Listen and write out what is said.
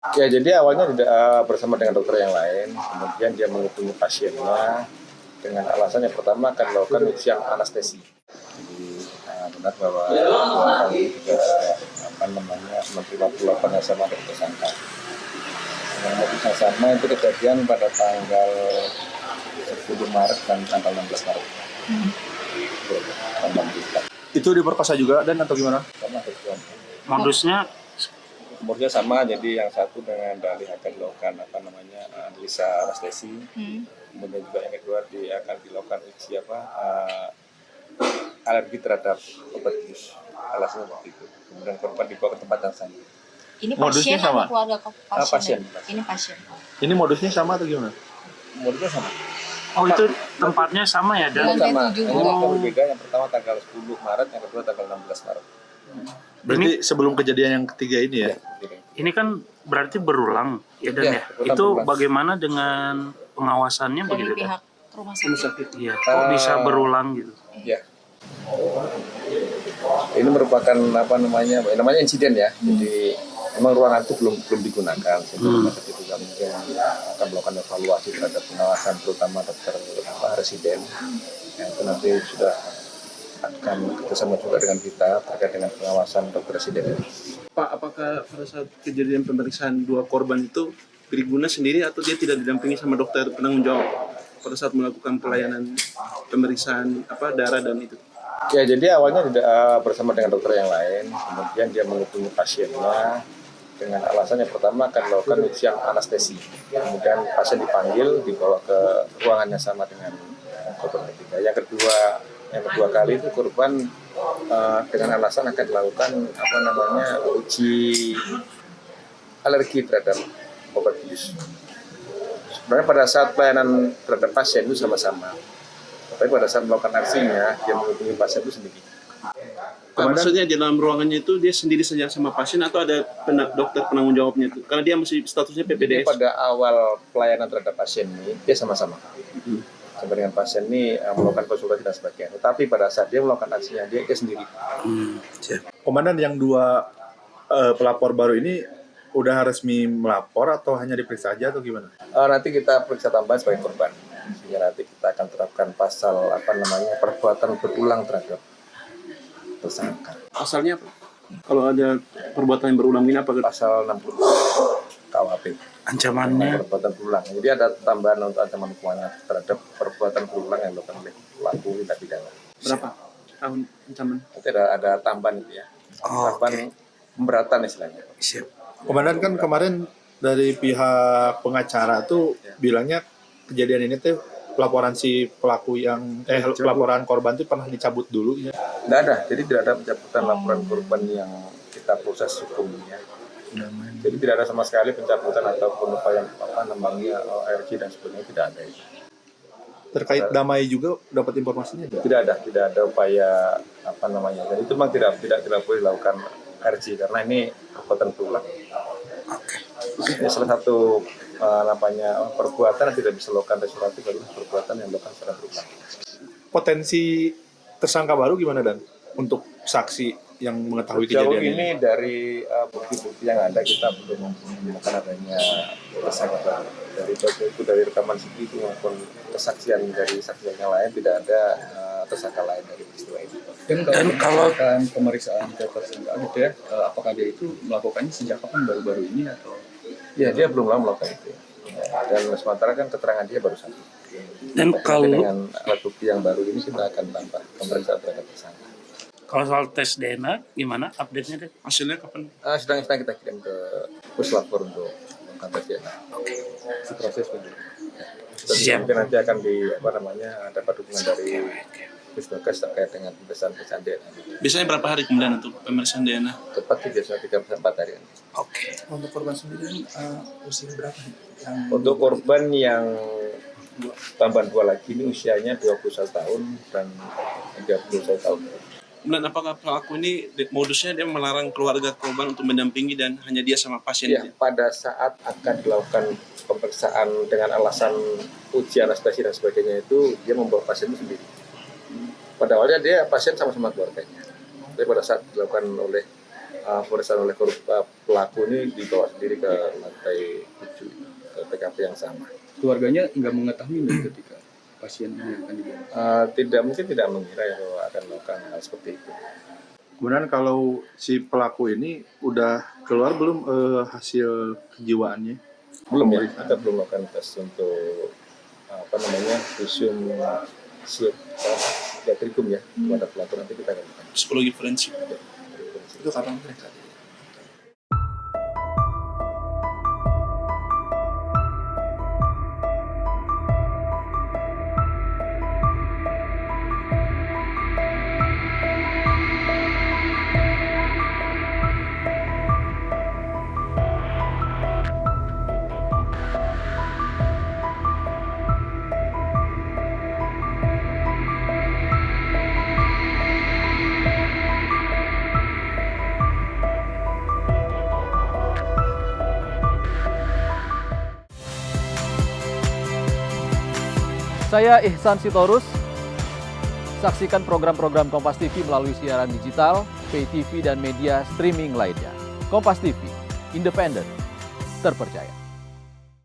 Ya, jadi awalnya tidak bersama dengan dokter yang lain, kemudian dia menghubungi pasiennya dengan alasan yang pertama akan melakukan ujian anestesi. Jadi benar bahwa kali ini juga menerima pulapan yang sama dari tersangka. Yang modus yang sama itu kejadian pada tanggal 10 Maret dan tanggal 16 Maret. Itu diperkosa juga dan atau gimana? Sama tujuan. Modusnya Umurnya sama, jadi yang satu dengan dalih akan dilakukan analisa anestesi, kemudian juga yang kedua akan dilakukan uji alergi terhadap obat bius, alasannya seperti itu. Kemudian korban dibawa ke tempat yang sama. Ini Modusnya pasien sama? atau keluarga pasien? Pasien. Ini pasien. Ini modusnya sama atau gimana? Umurnya sama. itu tempatnya sama ya dan Lantai Sama. 7. Hanya waktu berbeda, yang pertama tanggal 10 Maret, yang kedua tanggal 16 Maret. Berarti sebelum kejadian yang ketiga ini ya? ini kan berarti berulang ya dan ya. berulang, Itu berulang. bagaimana dengan pengawasannya Dari begitu pihak kan? rumah sakit. Iya, kok bisa berulang gitu? Ya. Ini merupakan namanya insiden ya. Jadi memang ruangan itu belum digunakan. Sehingga rumah sakit juga mungkin akan melakukan evaluasi terhadap pengawasan terutama dokter residen. Yang itu nanti sudah akan kerjasama juga dengan kita terkait dengan pengawasan dokter residen ini. Pak, apakah pada saat kejadian pemeriksaan dua korban itu Briguna sendiri atau dia tidak didampingi sama dokter penanggung jawab pada saat melakukan pelayanan pemeriksaan darah dan itu? Ya, jadi awalnya tidak bersama dengan dokter yang lain, kemudian dia menghubungi pasiennya dengan alasan yang pertama akan melakukan ujian anestesi. Kemudian pasien dipanggil, dibawa ke ruangan yang sama dengan korban ketiga. Yang kedua kali itu korban dengan alasan akan dilakukan uji alergi terhadap obat bius. Sebenarnya pada saat pelayanan terhadap pasien itu sama-sama, tapi pada saat melakukan aksinya dia menghubungi pasien itu sendiri. Pak, maksudnya di dalam ruangannya itu dia sendiri saja sama pasien atau ada dokter penanggung jawabnya itu? Karena dia masih statusnya Jadi PPDS. pada awal pelayanan terhadap pasien ini dia sama-sama. Sama dengan pasien ini melakukan konsultasi dan sebagainya. Tetapi pada saat dia melakukan aksinya dia sendiri. Komandan, yang dua pelapor baru ini udah resmi melapor atau hanya diperiksa aja atau gimana? Nanti kita periksa tambahan sebagai korban. Sehingga nanti kita akan terapkan pasal perbuatan berulang terhadap tersangka. Pasalnya apa? Kalau ada perbuatan yang berulang ini apa? Pasal 60 KUHP. Ancamannya Perbuatan berulang. Jadi ada tambahan untuk ancaman hukumannya terhadap perbuatan berulang yang dilakukan oleh pelaku tindak pidana. Berapa tahun ancaman? Nanti ada tambahan itu ya. Tambahan pemberatan istilahnya. siap. Komandan, kan kemarin dari pihak pengacara tuh bilangnya kejadian ini tuh laporan si pelaku laporan korban tuh pernah dicabut dulu ya. Tidak ada, jadi tidak ada pencabutan laporan korban yang kita proses hukumnya. Jadi tidak ada sama sekali pencabutan ataupun upaya ARG dan sebagainya, tidak ada itu. Terkait damai juga dapat informasinya? Tidak ada upaya dan itu memang tidak boleh dilakukan ARG karena ini perbuatan berulang. Ini salah satu perbuatan yang tidak bisa dilakukan restoratif adalah perbuatan yang dilakukan secara berulang. Potensi tersangka baru gimana, Dan? Untuk saksi yang mengetahui Sejauh kejadian ini dari bukti-bukti yang ada kita belum menemukan adanya tersangka baru. Dari rekaman CCTV maupun kesaksian dari saksi yang lain tidak ada tersangka lain dari peristiwa ini. Dan kalau pemeriksaan tersangka gitu ya, apakah dia itu melakukannya sejak kapan, baru-baru ini atau? Ya, dia belum lama melakukan itu. Dan sementara kan keterangan dia baru satu. Dan kalau dengan alat bukti yang baru ini kita akan tambah pemeriksaan terhadap tersangka. soal tes DNA gimana update-nya deh? Hasilnya kapan? Sedang kita kirim ke puslapor untuk melakukan tes DNA. Proses begitu. Siap. Mungkin nanti akan dapat dukungan dari Pusdokes terkait dengan pemeriksaan DNA. Biasanya berapa hari kemudian untuk pemeriksaan DNA? Tepat sih biasanya 3-4 hari. Oke. Untuk korban sendiri usia berapa? Untuk korban yang tambahan 2 lagi ini usianya 21 tahun dan 31 tahun. Kemudian apakah pelaku ini modusnya dia melarang keluarga korban untuk mendampingi dan hanya dia sama pasien? Ya, pada saat akan dilakukan pemeriksaan dengan alasan uji anestesi dan sebagainya itu dia membawa pasien itu sendiri. Pada awalnya dia pasien sama-sama keluarganya. Tapi pada saat dilakukan oleh pemeriksaan oleh pelaku ini dibawa sendiri ke lantai 7 ke TKP yang sama. Keluarganya nggak mengetahui nih ketika pasien ini akan dibawa. Tidak mengira ya bahwa akan melakukan hal seperti itu. Kemudian kalau si pelaku ini udah keluar belum hasil kejiwaannya? Belum ya, kita belum melakukan tes untuk visum psikiatrikum ya kepada pelaku, nanti kita akan lakukan. Psikologi forensik. Itu kapan mereka? Saya Ihsan Sitorus. Saksikan program-program Kompas TV melalui siaran digital, pay TV, dan media streaming lainnya. Kompas TV, independen, terpercaya.